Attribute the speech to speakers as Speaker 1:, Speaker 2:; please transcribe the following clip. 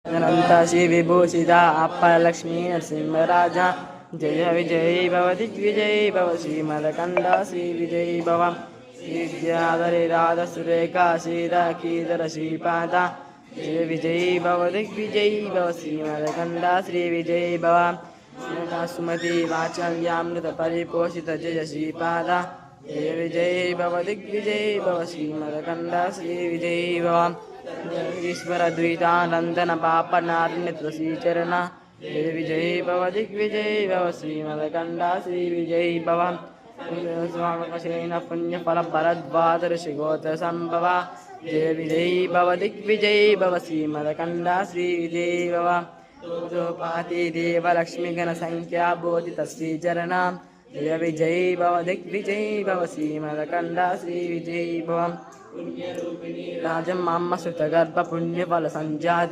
Speaker 1: अनंत श्री विभूषिता अप्पलक्ष्मी नरसिंहराजा जय विजयी भव दिग्विजयी भव श्रीमदकंद श्री विजयी भव श्रीविद्याधरे राधसुरेखा श्रीधकीधर श्रीपादा जय विजयी भव दिग्विजयी भव श्रीमदकंद श्री विजयी भव सुमति वाचल्यामृत परिपोषित जय श्रीपादा जय विजयी भव दिग्विजयी भव श्रीमदकंद श्री विजयी भव ईश्वर द्वैतानंदन पापनारण्य श्रीचरण जय विजयी भव दिग्विजयी भव श्रीमदकंद श्री विजयी भव स्वामकशेन पुण्यफल भरद्वाज ऋषिगोत्र संभव जय विजयी भव दिग्विजयी भव श्रीमदकंद श्री विजयी भव पाति देव लक्ष्मी गण संख्या बोधित श्रीचरण जय विजयी भव दिग्विजयी भव श्रीमदकंद श्री विजयी भव राजमाम सुतगर्भ पुण्यफल संजाता